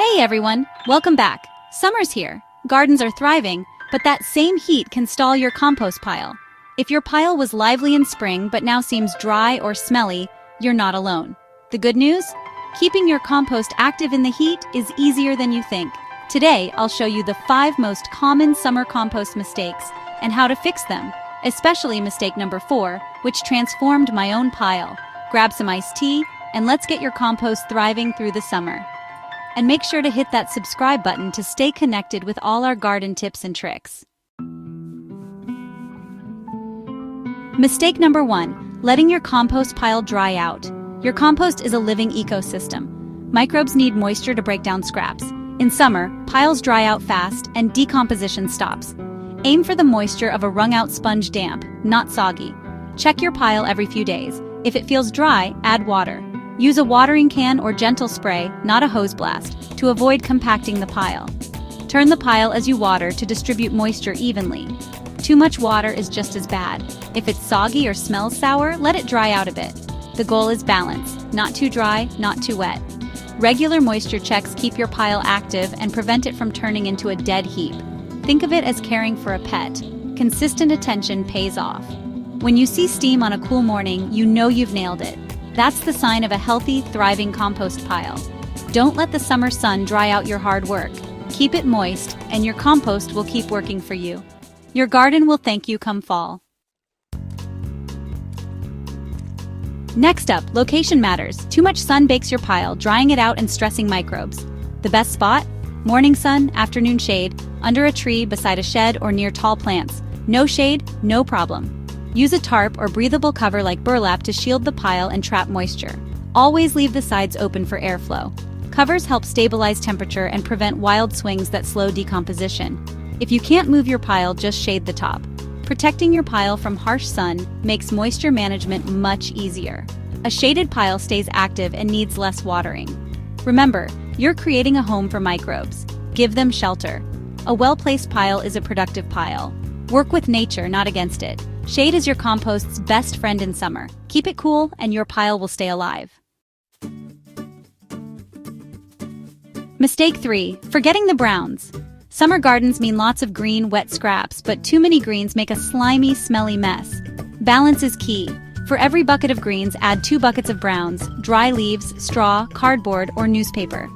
Hey everyone, welcome back. Summer's here, gardens are thriving, but that same heat can stall your compost pile. If your pile was lively in spring but now seems dry or smelly, you're not alone. The good news? Keeping your compost active in the heat is easier than you think. Today, I'll show you the 5 most common summer compost mistakes and how to fix them, especially mistake number 4, which transformed my own pile. Grab some iced tea, and let's get your compost thriving through the summer. And make sure to hit that subscribe button to stay connected with all our garden tips and tricks. Mistake number 1, letting your compost pile dry out. Your compost is a living ecosystem. Microbes need moisture to break down scraps. In summer, piles dry out fast and decomposition stops. Aim for the moisture of a wrung-out sponge damp, not soggy. Check your pile every few days. If it feels dry, add water. Use a watering can or gentle spray, not a hose blast, to avoid compacting the pile. Turn the pile as you water to distribute moisture evenly. Too much water is just as bad. If it's soggy or smells sour, let it dry out a bit. The goal is balance, not too dry, not too wet. Regular moisture checks keep your pile active and prevent it from turning into a dead heap. Think of it as caring for a pet. Consistent attention pays off. When you see steam on a cool morning, you know you've nailed it. That's the sign of a healthy, thriving compost pile. Don't let the summer sun dry out your hard work. Keep it moist, and your compost will keep working for you. Your garden will thank you come fall. Next up, location matters. Too much sun bakes your pile, drying it out and stressing microbes. The best spot? Morning sun, afternoon shade, under a tree, beside a shed, or near tall plants. No shade, no problem. Use a tarp or breathable cover like burlap to shield the pile and trap moisture. Always leave the sides open for airflow. Covers help stabilize temperature and prevent wild swings that slow decomposition. If you can't move your pile, just shade the top. Protecting your pile from harsh sun makes moisture management much easier. A shaded pile stays active and needs less watering. Remember, you're creating a home for microbes. Give them shelter. A well-placed pile is a productive pile. Work with nature, not against it. Shade is your compost's best friend in summer. Keep it cool, and your pile will stay alive. Mistake 3, forgetting the browns. Summer gardens mean lots of green, wet scraps, but too many greens make a slimy, smelly mess. Balance is key. For every bucket of greens, add 2 buckets of browns, dry leaves, straw, cardboard, or newspaper.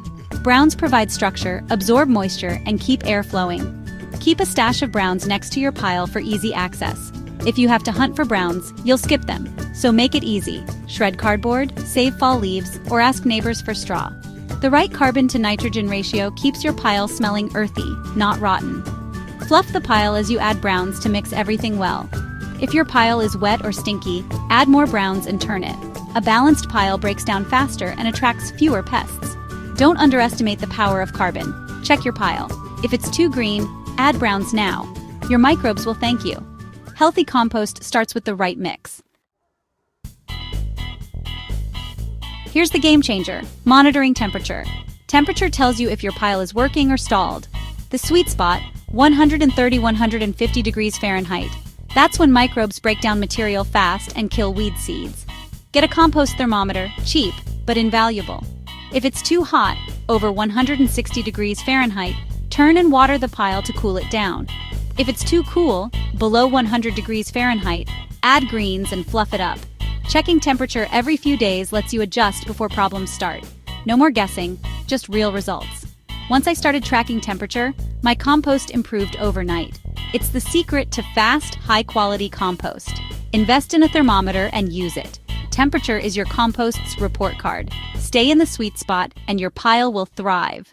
Browns provide structure, absorb moisture, and keep air flowing. Keep a stash of browns next to your pile for easy access. If you have to hunt for browns, you'll skip them, so make it easy. Shred cardboard, save fall leaves, or ask neighbors for straw. The right carbon to nitrogen ratio keeps your pile smelling earthy, not rotten. Fluff the pile as you add browns to mix everything well. If your pile is wet or stinky, add more browns and turn it. A balanced pile breaks down faster and attracts fewer pests. Don't underestimate the power of carbon. Check your pile. If it's too green, add browns now. Your microbes will thank you. Healthy compost starts with the right mix. Here's the game changer, monitoring temperature. Temperature tells you if your pile is working or stalled. The sweet spot, 130–150 degrees Fahrenheit. That's when microbes break down material fast and kill weed seeds. Get a compost thermometer, cheap, but invaluable. If it's too hot, over 160 degrees Fahrenheit, turn and water the pile to cool it down. If it's too cool, below 100 degrees Fahrenheit, add greens and fluff it up. Checking temperature every few days lets you adjust before problems start. No more guessing, just real results. Once I started tracking temperature, my compost improved overnight. It's the secret to fast, high-quality compost. Invest in a thermometer and use it. Temperature is your compost's report card. Stay in the sweet spot, and your pile will thrive.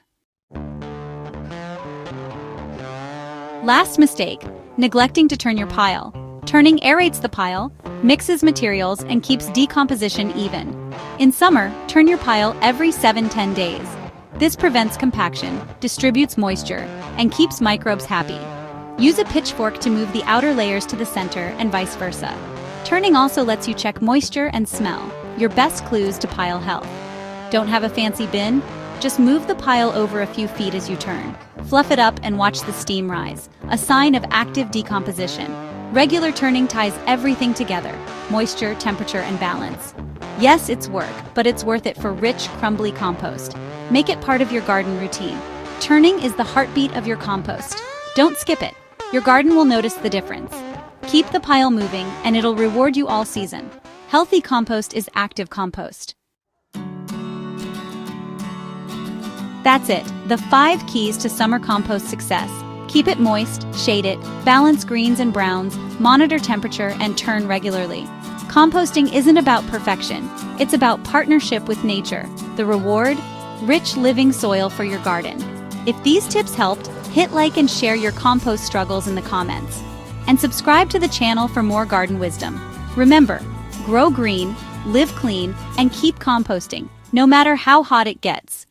Last mistake, neglecting to turn your pile. Turning aerates the pile, mixes materials, and keeps decomposition even. In summer, turn your pile every 7–10 days. This prevents compaction, distributes moisture, and keeps microbes happy. Use a pitchfork to move the outer layers to the center and vice versa. Turning also lets you check moisture and smell, your best clues to pile health. Don't have a fancy bin? Just move the pile over a few feet as you turn. Fluff it up and watch the steam rise, a sign of active decomposition. Regular turning ties everything together, moisture, temperature, and balance. Yes, it's work, but it's worth it for rich, crumbly compost. Make it part of your garden routine. Turning is the heartbeat of your compost. Don't skip it. Your garden will notice the difference. Keep the pile moving, and it'll reward you all season. Healthy compost is active compost. That's it, the 5 keys to summer compost success. Keep it moist, shade it, balance greens and browns, monitor temperature, and turn regularly. Composting isn't about perfection. It's about partnership with nature. The reward? Rich living soil for your garden. If these tips helped, hit like and share your compost struggles in the comments. And subscribe to the channel for more garden wisdom. Remember, grow green, live clean, and keep composting, no matter how hot it gets.